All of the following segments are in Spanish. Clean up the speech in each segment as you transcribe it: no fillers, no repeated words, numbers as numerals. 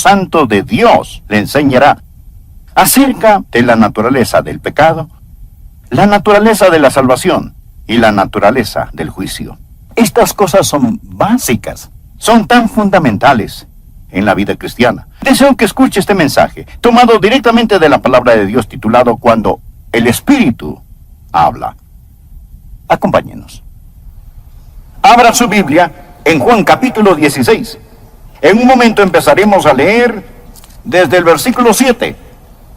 Santo de Dios le enseñará acerca de la naturaleza del pecado, la naturaleza de la salvación y la naturaleza del juicio. Estas cosas son básicas, son tan fundamentales en la vida cristiana. Deseo que escuche este mensaje, tomado directamente de la palabra de Dios, titulado Cuando el Espíritu habla. Acompáñenos. Abra su Biblia en Juan capítulo 16. En un momento empezaremos a leer desde el versículo 7.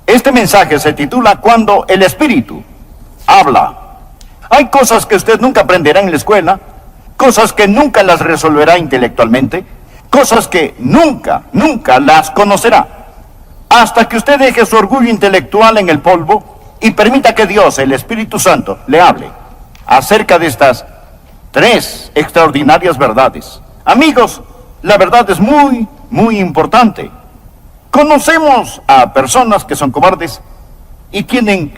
Este mensaje se titula Cuando el Espíritu habla. Hay cosas que usted nunca aprenderá en la escuela, cosas que nunca las resolverá intelectualmente, cosas que nunca las conocerá, hasta que usted deje su orgullo intelectual en el polvo y permita que Dios, el Espíritu Santo, le hable acerca de estas tres extraordinarias verdades. Amigos, la verdad es muy importante. Conocemos a personas que son cobardes y tienen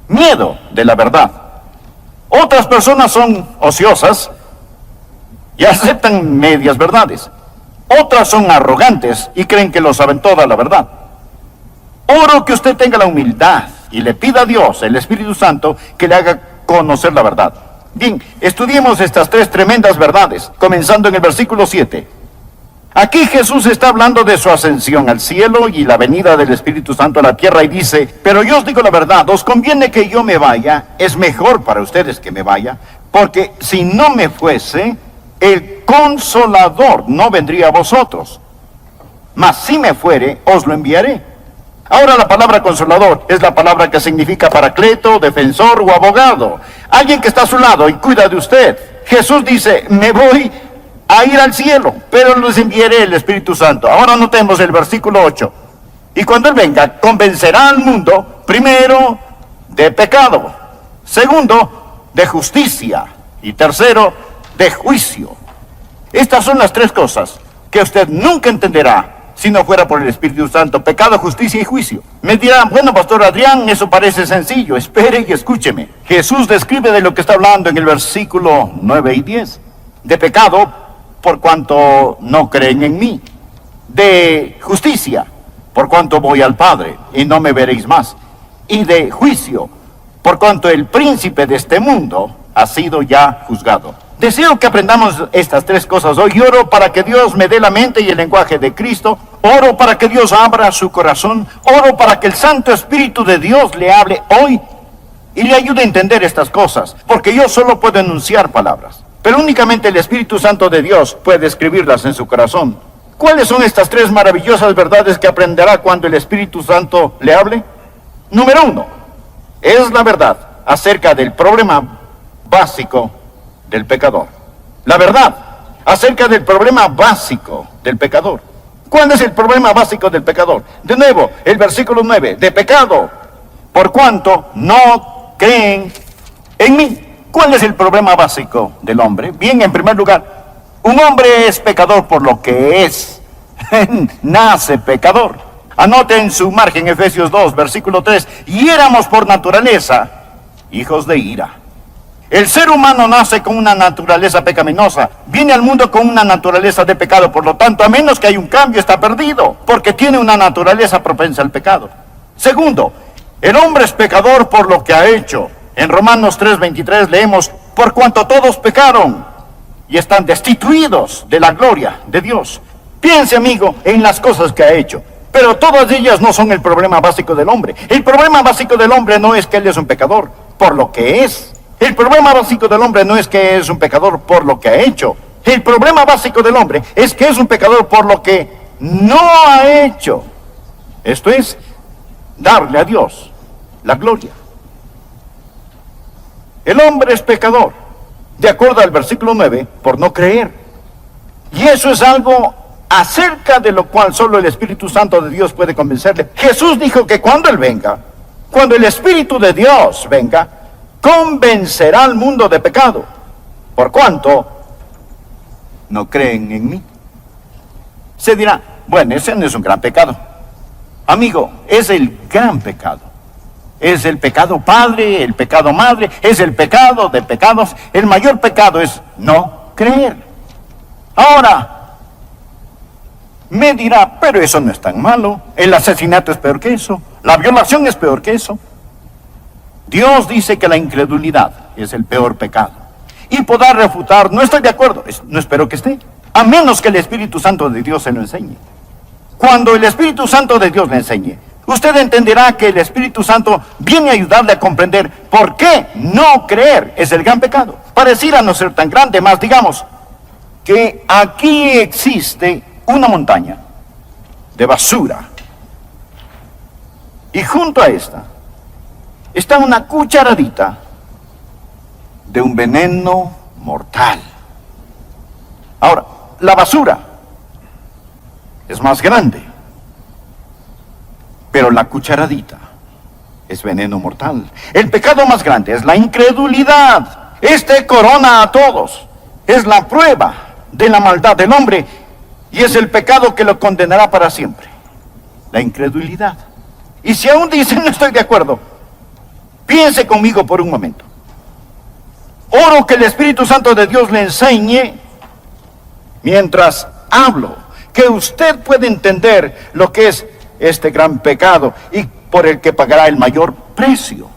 miedo de la verdad. Otras personas son ociosas y aceptan medias verdades. Otras son arrogantes y creen que lo saben toda la verdad. Oro que usted tenga la humildad y le pida a Dios, el Espíritu Santo, que le haga conocer la verdad. Bien, estudiemos estas tres tremendas verdades, comenzando en el versículo 7. Aquí Jesús está hablando de su ascensión al cielo y la venida del Espíritu Santo a la tierra y dice: pero yo os digo la verdad, os conviene que yo me vaya, es mejor para ustedes que me vaya, porque si no me fuese, el Consolador no vendría a vosotros, mas si me fuere, os lo enviaré. Ahora la palabra consolador es la palabra que significa paracleto, defensor o abogado, alguien que está a su lado y cuida de usted. Jesús dice: me voy a ir al cielo, pero les enviaré el Espíritu Santo. Ahora notemos el versículo 8. Y cuando Él venga, convencerá al mundo, primero, de pecado, segundo, de justicia, y tercero, de juicio. Estas son las tres cosas que usted nunca entenderá si no fuera por el Espíritu Santo: pecado, justicia y juicio. Me dirán: bueno, Pastor Adrián, eso parece sencillo. Espere y escúcheme. Jesús describe de lo que está hablando en el versículo 9 y 10. De pecado, por cuanto no creen en mí. De justicia, por cuanto voy al Padre y no me veréis más. Y de juicio, por cuanto el príncipe de este mundo ha sido ya juzgado. Deseo que aprendamos estas tres cosas hoy. Oro para que Dios me dé la mente y el lenguaje de Cristo. Oro para que Dios abra su corazón. Oro para que el Santo Espíritu de Dios le hable hoy y le ayude a entender estas cosas, porque yo solo puedo enunciar palabras, pero únicamente el Espíritu Santo de Dios puede escribirlas en su corazón. ¿Cuáles son estas tres maravillosas verdades que aprenderá cuando el Espíritu Santo le hable? Número 1, es la verdad acerca del problema básico del pecador. La verdad acerca del problema básico del pecador. ¿Cuál es el problema básico del pecador? De nuevo, el versículo 9, de pecado, por cuanto no creen en mí. ¿Cuál es el problema básico del hombre? Bien, en primer lugar, un hombre es pecador por lo que es. Nace pecador. Anote en su margen Efesios 2, versículo 3, y éramos por naturaleza hijos de ira. El ser humano nace con una naturaleza pecaminosa, viene al mundo con una naturaleza de pecado, por lo tanto, a menos que haya un cambio, está perdido, porque tiene una naturaleza propensa al pecado. Segundo, el hombre es pecador por lo que ha hecho. En Romanos 3:23 leemos: por cuanto todos pecaron y están destituidos de la gloria de Dios. Piense, amigo, en las cosas que ha hecho, pero todas ellas no son el problema básico del hombre. El problema básico del hombre no es que él es un pecador por lo que es. El problema básico del hombre no es que es un pecador por lo que ha hecho. El problema básico del hombre es que es un pecador por lo que no ha hecho. Esto es, darle a Dios la gloria. El hombre es pecador, de acuerdo al versículo 9, por no creer. Y eso es algo acerca de lo cual solo el Espíritu Santo de Dios puede convencerle. Jesús dijo que cuando Él venga, cuando el Espíritu de Dios venga, convencerá al mundo de pecado, por cuanto no creen en mí. Se dirá: bueno, ese no es un gran pecado. Amigo, es el gran pecado. Es el pecado padre, el pecado madre, es el pecado de pecados. El mayor pecado es no creer. Ahora, Me dirá, pero eso no es tan malo. El asesinato es peor que eso. La violación es peor que eso. Dios dice que la incredulidad es el peor pecado. Y podrá refutar, no estoy de acuerdo, no espero que esté, a menos que el Espíritu Santo de Dios se lo enseñe. Cuando el Espíritu Santo de Dios le enseñe, usted entenderá que el Espíritu Santo viene a ayudarle a comprender por qué no creer es el gran pecado. Pareciera no ser tan grande, más digamos que aquí existe una montaña de basura. Y junto a esta está una cucharadita de un veneno mortal. Ahora, la basura es más grande, pero la cucharadita es veneno mortal. El pecado más grande es la incredulidad. Este corona a todos. Es la prueba de la maldad del hombre y es el pecado que lo condenará para siempre. La incredulidad. Y si aún dicen no estoy de acuerdo, piense conmigo por un momento. Oro que el Espíritu Santo de Dios le enseñe mientras hablo, que usted puede entender lo que es este gran pecado y por el que pagará el mayor precio.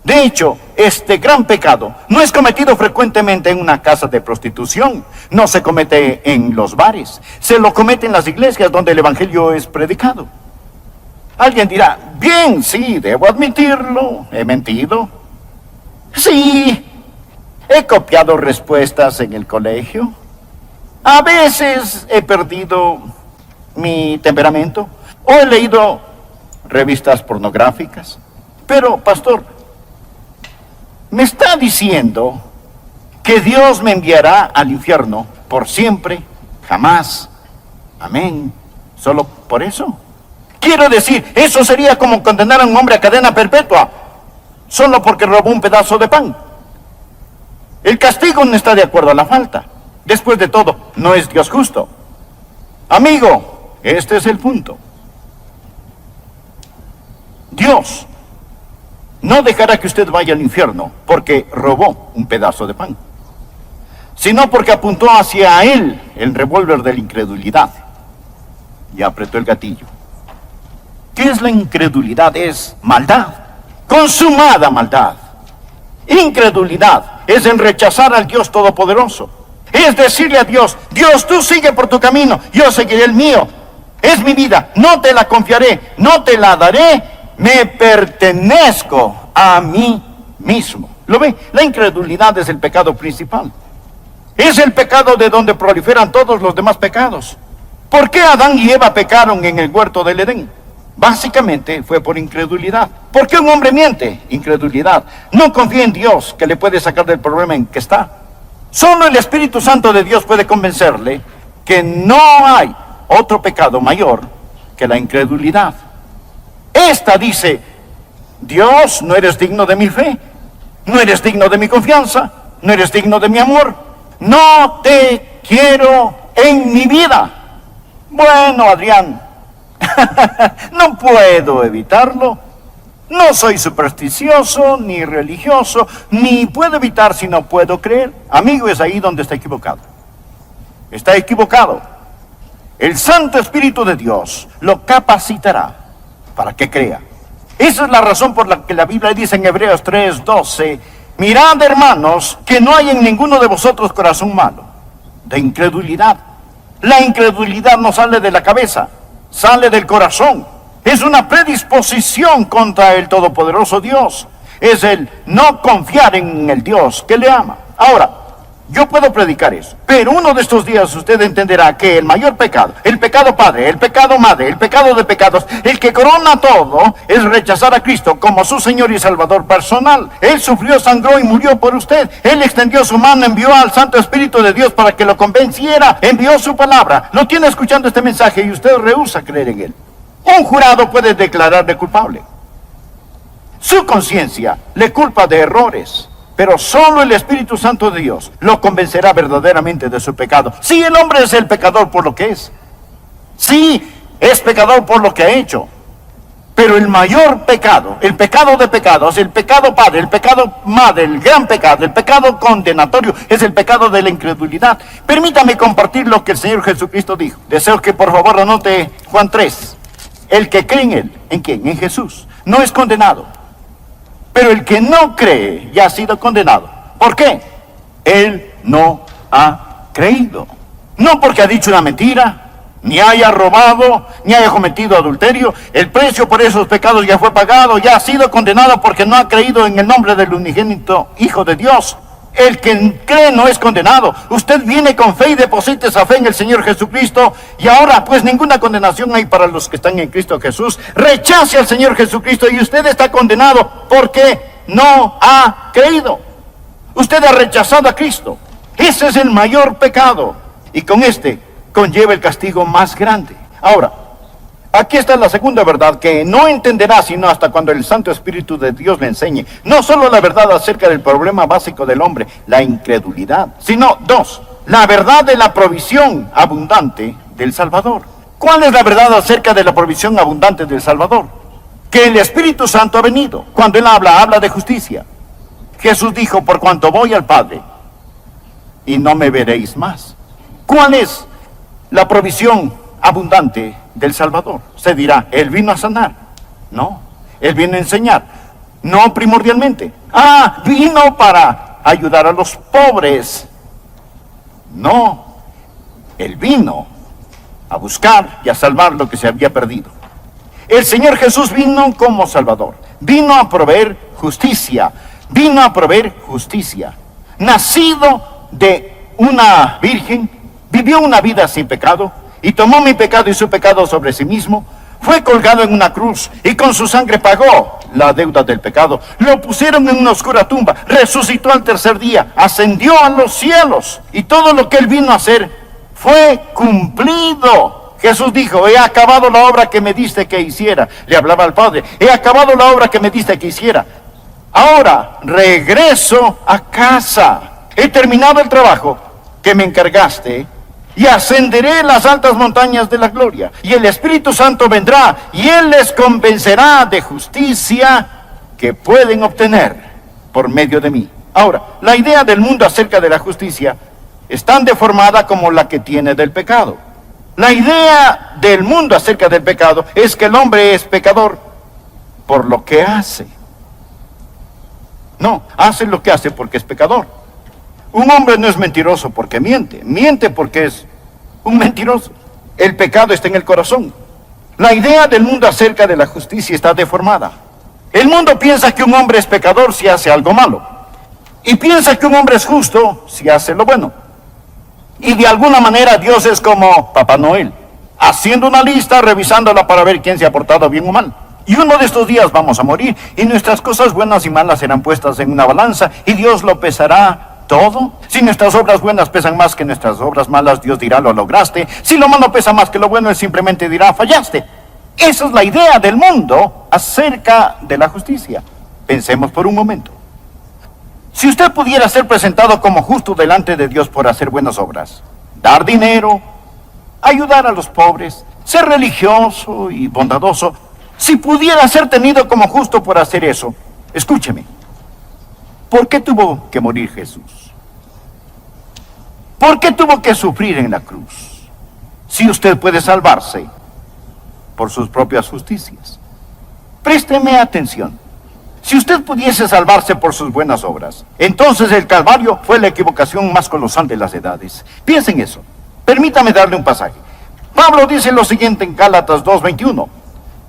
De hecho, este gran pecado no es cometido frecuentemente en una casa de prostitución, no se comete en los bares, se lo comete en las iglesias donde el evangelio es predicado. Alguien dirá, bien, sí, debo admitirlo, he mentido. Sí, he copiado respuestas en el colegio. A veces he perdido mi temperamento o he leído revistas pornográficas. Pero, pastor, ¿me está diciendo que Dios me enviará al infierno por siempre, jamás? Amén. ¿Solo por eso? Quiero decir, eso sería como condenar a un hombre a cadena perpetua, solo porque robó un pedazo de pan. El castigo no está de acuerdo a la falta. Después de todo, no es Dios justo. Amigo, este es el punto. Dios no dejará que usted vaya al infierno porque robó un pedazo de pan, sino porque apuntó hacia él el revólver de la incredulidad y apretó el gatillo. ¿Qué es la incredulidad? Es maldad, consumada maldad. Incredulidad es en rechazar al Dios Todopoderoso. Es decirle a Dios, Dios, tú sigue por tu camino, yo seguiré el mío. Es mi vida, no te la confiaré, no te la daré, me pertenezco a mí mismo. ¿Lo ve? La incredulidad es el pecado principal. Es el pecado de donde proliferan todos los demás pecados. ¿Por qué Adán y Eva pecaron en el huerto del Edén? Básicamente fue por incredulidad. ¿Por qué un hombre miente? Incredulidad. No confía en Dios que le puede sacar del problema en que está. Solo el Espíritu Santo de Dios puede convencerle que no hay otro pecado mayor que la incredulidad. Esta dice, Dios, no eres digno de mi fe, no eres digno de mi confianza, no eres digno de mi amor, no te quiero en mi vida. Bueno, Adrián, no puedo evitarlo. No soy supersticioso, ni religioso, ni puedo evitar si no puedo creer. Amigo, es ahí donde está equivocado. Está equivocado. El Santo Espíritu de Dios lo capacitará para que crea. Esa es la razón por la que la Biblia dice en Hebreos 3:12, mirad, hermanos, que no hay en ninguno de vosotros corazón malo, de incredulidad. La incredulidad no sale de la cabeza, sale del corazón. Es una predisposición contra el Todopoderoso Dios. Es el no confiar en el Dios que le ama. Ahora, yo puedo predicar eso, pero uno de estos días usted entenderá que el mayor pecado, el pecado padre, el pecado madre, el pecado de pecados, el que corona todo, es rechazar a Cristo como su Señor y Salvador personal. Él sufrió, sangró y murió por usted. Él extendió su mano, envió al Santo Espíritu de Dios para que lo convenciera, envió su palabra. Lo tiene escuchando este mensaje y usted rehúsa creer en él. Un jurado puede declararle culpable. Su conciencia le culpa de errores, pero solo el Espíritu Santo de Dios lo convencerá verdaderamente de su pecado. Sí, el hombre es el pecador por lo que es. Sí, es pecador por lo que ha hecho. Pero el mayor pecado, el pecado de pecados, el pecado padre, el pecado madre, el gran pecado, el pecado condenatorio, es el pecado de la incredulidad. Permítame compartir lo que el Señor Jesucristo dijo. Deseo que por favor anote Juan 3. El que cree en Él, ¿en quién? En Jesús, no es condenado. Pero el que no cree ya ha sido condenado. ¿Por qué? Él no ha creído. No porque ha dicho una mentira, ni haya robado, ni haya cometido adulterio. El precio por esos pecados ya fue pagado, ya ha sido condenado porque no ha creído en el nombre del unigénito Hijo de Dios. El que cree no es condenado. Usted viene con fe y deposita esa fe en el Señor Jesucristo, y ahora pues ninguna condenación hay para los que están en Cristo Jesús. Rechace al Señor Jesucristo y usted está condenado porque no ha creído. Usted ha rechazado a Cristo. Ese es el mayor pecado, y con este conlleva el castigo más grande. Ahora, aquí está la segunda verdad que no entenderá sino hasta cuando el Santo Espíritu de Dios le enseñe. No solo la verdad acerca del problema básico del hombre, la incredulidad, sino dos, la verdad de la provisión abundante del Salvador. ¿Cuál es la verdad acerca de la provisión abundante del Salvador? Que el Espíritu Santo ha venido. Cuando Él habla de justicia. Jesús dijo, por cuanto voy al Padre, y no me veréis más. ¿Cuál es la provisión abundante del Salvador? Se dirá, Él vino a sanar. No, Él vino a enseñar. No primordialmente. Vino para ayudar a los pobres. No, Él vino a buscar y a salvar lo que se había perdido. El Señor Jesús vino como Salvador. Vino a proveer justicia. Vino a proveer justicia. Nacido de una virgen, vivió una vida sin pecado, y tomó mi pecado y su pecado sobre sí mismo. Fue colgado en una cruz, y con su sangre pagó la deuda del pecado. Lo pusieron en una oscura tumba, resucitó al tercer día, ascendió a los cielos, y todo lo que Él vino a hacer fue cumplido. Jesús dijo, he acabado la obra que me diste que hiciera. Le hablaba al Padre, he acabado la obra que me diste que hiciera. Ahora regreso a casa. He terminado el trabajo que me encargaste, y ascenderé las altas montañas de la gloria. Y el Espíritu Santo vendrá, y Él les convencerá de justicia que pueden obtener por medio de mí. Ahora, la idea del mundo acerca de la justicia es tan deformada como la que tiene del pecado. La idea del mundo acerca del pecado es que el hombre es pecador por lo que hace. No, hace lo que hace porque es pecador. Un hombre no es mentiroso porque miente. Miente porque es un mentiroso. El pecado está en el corazón. La idea del mundo acerca de la justicia está deformada. El mundo piensa que un hombre es pecador si hace algo malo. Y piensa que un hombre es justo si hace lo bueno. Y de alguna manera Dios es como Papá Noel, haciendo una lista, revisándola para ver quién se ha portado bien o mal. Y uno de estos días vamos a morir, y nuestras cosas buenas y malas serán puestas en una balanza, y Dios lo pesará todo. Si nuestras obras buenas pesan más que nuestras obras malas, Dios dirá, lo lograste. Si lo malo pesa más que lo bueno, Él simplemente dirá, fallaste. Esa es la idea del mundo acerca de la justicia. Pensemos por un momento. Si usted pudiera ser presentado como justo delante de Dios por hacer buenas obras, dar dinero, ayudar a los pobres, ser religioso y bondadoso, si pudiera ser tenido como justo por hacer eso, escúcheme, ¿por qué tuvo que morir Jesús? ¿Por qué tuvo que sufrir en la cruz? Si usted puede salvarse por sus propias justicias. Présteme atención. Si usted pudiese salvarse por sus buenas obras, entonces el Calvario fue la equivocación más colosal de las edades. Piensen eso. Permítame darle un pasaje. Pablo dice lo siguiente en Gálatas 2:21.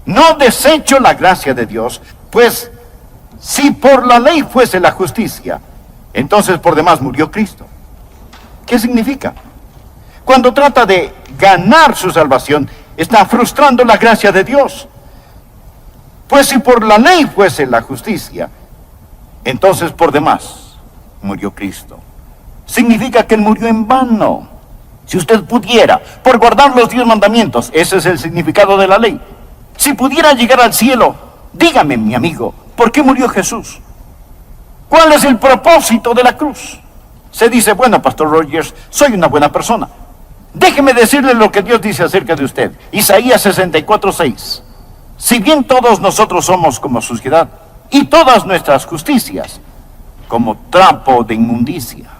No desecho la gracia de Dios, pues si por la ley fuese la justicia, entonces por demás murió Cristo. ¿Qué significa? Cuando trata de ganar su salvación, está frustrando la gracia de Dios. Pues si por la ley fuese la justicia, entonces por demás murió Cristo. Significa que Él murió en vano. Si usted pudiera, por guardar los 10 mandamientos, ese es el significado de la ley. Si pudiera llegar al cielo, dígame, mi amigo, ¿por qué murió Jesús? ¿Cuál es el propósito de la cruz? Se dice, bueno, Pastor Rogers, soy una buena persona. Déjeme decirle lo que Dios dice acerca de usted. Isaías 64:6. Si bien todos nosotros somos como suciedad, y todas nuestras justicias como trapo de inmundicia.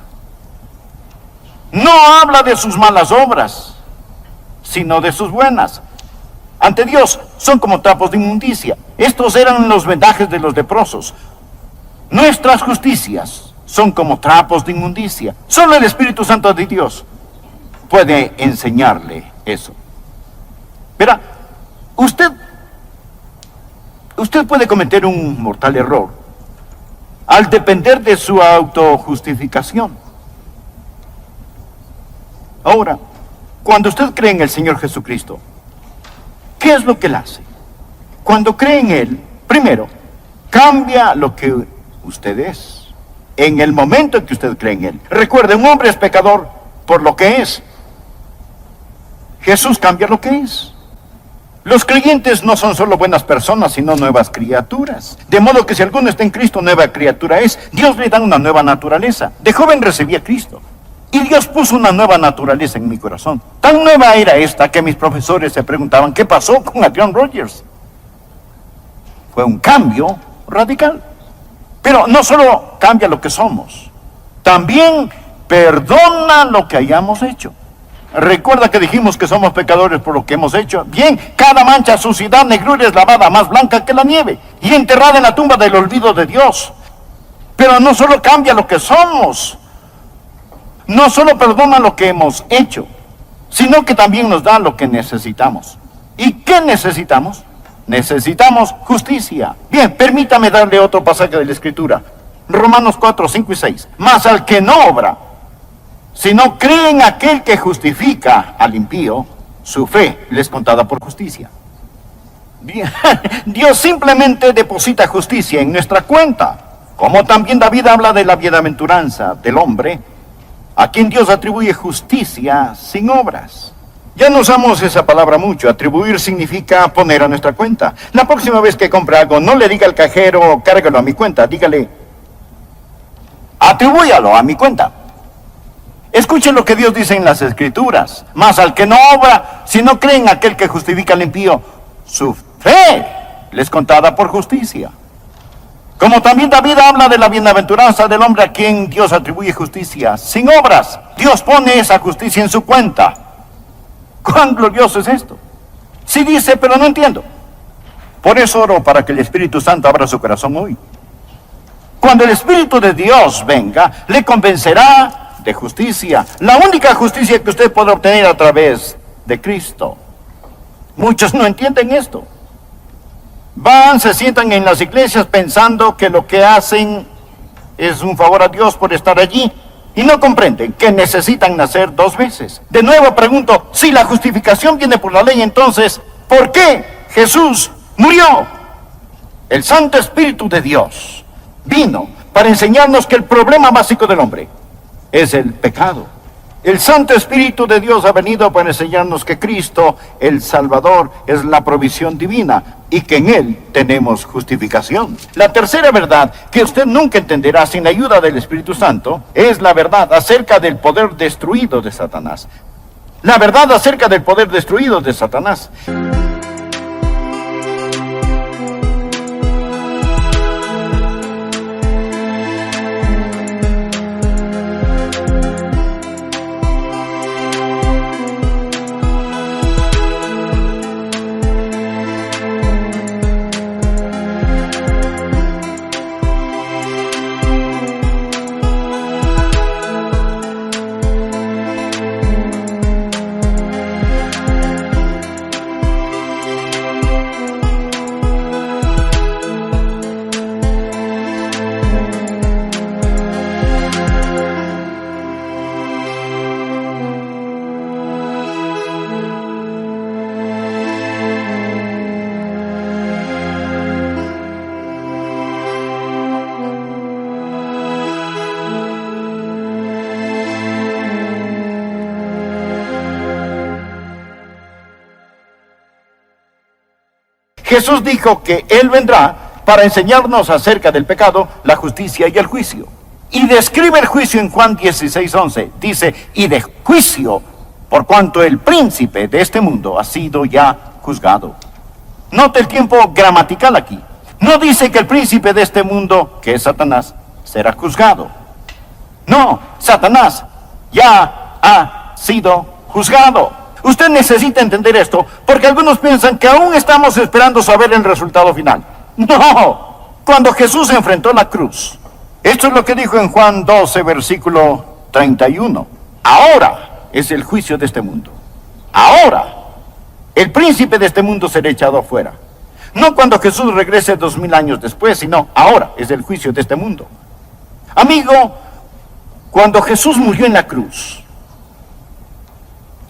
No habla de sus malas obras, sino de sus buenas. Ante Dios son como trapos de inmundicia. Estos eran los vendajes de los leprosos. Nuestras justicias son como trapos de inmundicia. Solo el Espíritu Santo de Dios puede enseñarle eso. Verá, usted puede cometer un mortal error al depender de su autojustificación. Ahora, cuando usted cree en el Señor Jesucristo, ¿qué es lo que Él hace? Cuando cree en Él, primero, cambia lo que usted es. En el momento en que usted cree en Él. Recuerde, un hombre es pecador por lo que es. Jesús cambia lo que es. Los creyentes no son solo buenas personas, sino nuevas criaturas. De modo que si alguno está en Cristo, nueva criatura es. Dios le da una nueva naturaleza. De joven recibí a Cristo. Y Dios puso una nueva naturaleza en mi corazón. Tan nueva era esta que mis profesores se preguntaban, ¿qué pasó con Adrian Rogers? Fue un cambio radical. Pero no solo cambia lo que somos, también perdona lo que hayamos hecho. Recuerda que dijimos que somos pecadores por lo que hemos hecho. Bien, cada mancha, suciedad, negrura es lavada más blanca que la nieve y enterrada en la tumba del olvido de Dios. Pero no solo cambia lo que somos, no solo perdona lo que hemos hecho, sino que también nos da lo que necesitamos. ¿Y qué necesitamos? Necesitamos justicia. Bien, permítame darle otro pasaje de la Escritura. Romanos 4, 5 y 6. Mas al que no obra, sino cree en aquel que justifica al impío, su fe le es contada por justicia. Bien, Dios simplemente deposita justicia en nuestra cuenta. Como también David habla de la bienaventuranza del hombre, a quien Dios atribuye justicia sin obras. Ya no usamos esa palabra mucho. Atribuir significa poner a nuestra cuenta. La próxima vez que compre algo, no le diga al cajero, cárgalo a mi cuenta. Dígale, atribúyalo a mi cuenta. Escuchen lo que Dios dice en las Escrituras. Mas al que no obra, si no cree en aquel que justifica al impío, su fe le es contada por justicia. Como también David habla de la bienaventuranza del hombre a quien Dios atribuye justicia sin obras. Dios pone esa justicia en su cuenta. ¿Cuán glorioso es esto? Sí dice, pero no entiendo. Por eso oro para que el Espíritu Santo abra su corazón hoy. Cuando el Espíritu de Dios venga, le convencerá de justicia. La única justicia que usted puede obtener a través de Cristo. Muchos no entienden esto. Van, se sientan en las iglesias pensando que lo que hacen es un favor a Dios por estar allí. Y no comprenden que necesitan nacer dos veces. De nuevo pregunto, si la justificación viene por la ley, entonces, ¿por qué Jesús murió? El Santo Espíritu de Dios vino para enseñarnos que el problema básico del hombre es el pecado. El Santo Espíritu de Dios ha venido para enseñarnos que Cristo, el Salvador, es la provisión divina y que en Él tenemos justificación. La tercera verdad que usted nunca entenderá sin la ayuda del Espíritu Santo es la verdad acerca del poder destruido de Satanás. La verdad acerca del poder destruido de Satanás. Jesús dijo que Él vendrá para enseñarnos acerca del pecado, la justicia y el juicio. Y describe el juicio en Juan 16:11. Dice, y de juicio, por cuanto el príncipe de este mundo ha sido ya juzgado. Note el tiempo gramatical aquí. No dice que el príncipe de este mundo, que es Satanás, será juzgado. No, Satanás ya ha sido juzgado. Usted necesita entender esto, porque algunos piensan que aún estamos esperando saber el resultado final. No, cuando Jesús se enfrentó a la cruz, esto es lo que dijo en Juan 12, versículo 31. Ahora es el juicio de este mundo. Ahora, el príncipe de este mundo será echado afuera. No cuando Jesús regrese 2000 años después, sino ahora es el juicio de este mundo. Amigo, cuando Jesús murió en la cruz,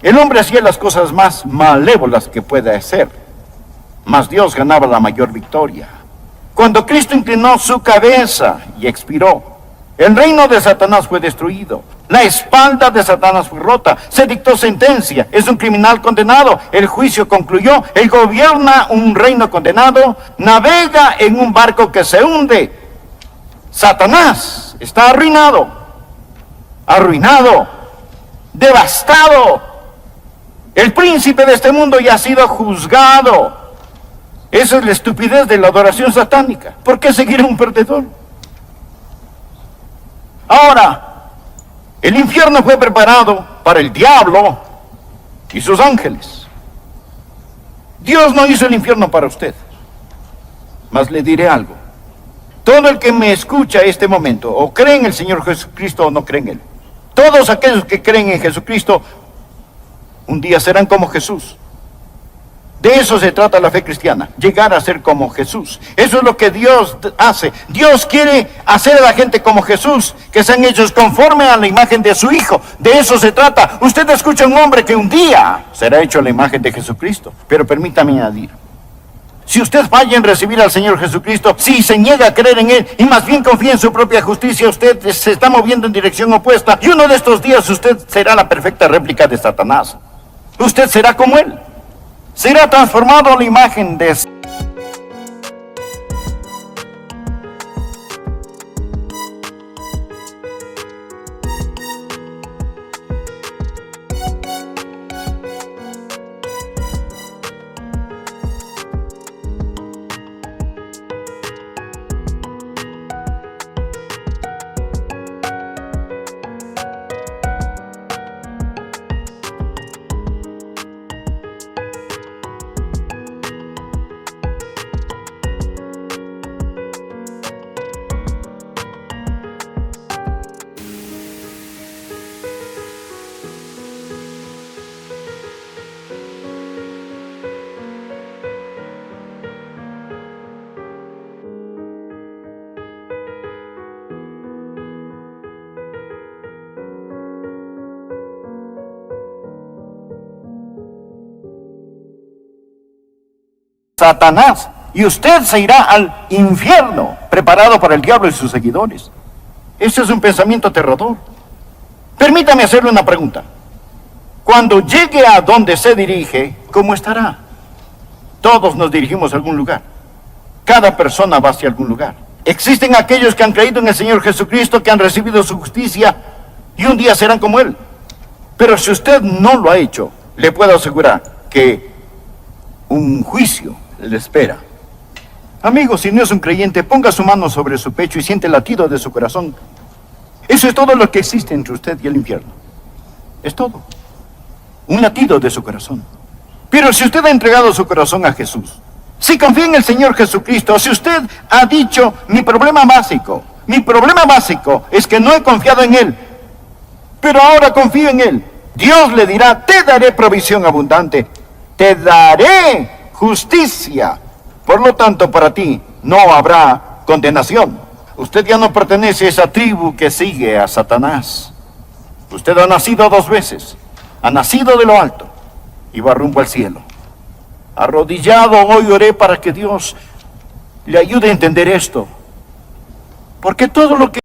el hombre hacía las cosas más malévolas que puede hacer, mas Dios ganaba la mayor victoria. Cuando Cristo inclinó su cabeza y expiró, el reino de Satanás fue destruido. La espalda de Satanás fue rota. Se dictó sentencia. Es un criminal condenado. El juicio concluyó. Él gobierna un reino condenado. Navega en un barco que se hunde. Satanás está arruinado. Arruinado. Devastado. El príncipe de este mundo ya ha sido juzgado. Esa es la estupidez de la adoración satánica. ¿Por qué seguir a un perdedor? Ahora, el infierno fue preparado para el diablo y sus ángeles. Dios no hizo el infierno para usted. Mas le diré algo. Todo el que me escucha en este momento, o cree en el Señor Jesucristo o no cree en Él, todos aquellos que creen en Jesucristo, un día serán como Jesús. De eso se trata la fe cristiana, llegar a ser como Jesús. Eso es lo que Dios hace. Dios quiere hacer a la gente como Jesús, que sean hechos conforme a la imagen de su Hijo. De eso se trata. Usted escucha a un hombre que un día será hecho a la imagen de Jesucristo. Pero permítame añadir, si usted falla en recibir al Señor Jesucristo, si se niega a creer en Él y más bien confía en su propia justicia, usted se está moviendo en dirección opuesta. Y uno de estos días usted será la perfecta réplica de Satanás. Usted será como Él. Será transformado a la imagen de Satanás, y usted se irá al infierno, preparado para el diablo y sus seguidores. Ese es un pensamiento aterrador. Permítame hacerle una pregunta. Cuando llegue a donde se dirige, ¿cómo estará? Todos nos dirigimos a algún lugar. Cada persona va hacia algún lugar. Existen aquellos que han creído en el Señor Jesucristo, que han recibido su justicia, y un día serán como Él. Pero si usted no lo ha hecho, le puedo asegurar que un juicio le espera. Amigo, si no es un creyente, ponga su mano sobre su pecho y siente el latido de su corazón. Eso es todo lo que existe entre usted y el infierno. Es todo. Un latido de su corazón. Pero si usted ha entregado su corazón a Jesús, si confía en el Señor Jesucristo, si usted ha dicho, mi problema básico es que no he confiado en Él, pero ahora confío en Él, Dios le dirá, te daré provisión abundante, te daré justicia. Por lo tanto, para ti no habrá condenación. Usted ya no pertenece a esa tribu que sigue a Satanás. Usted ha nacido 2 veces. Ha nacido de lo alto y va rumbo al cielo. Arrodillado hoy oré para que Dios le ayude a entender esto. Porque todo lo que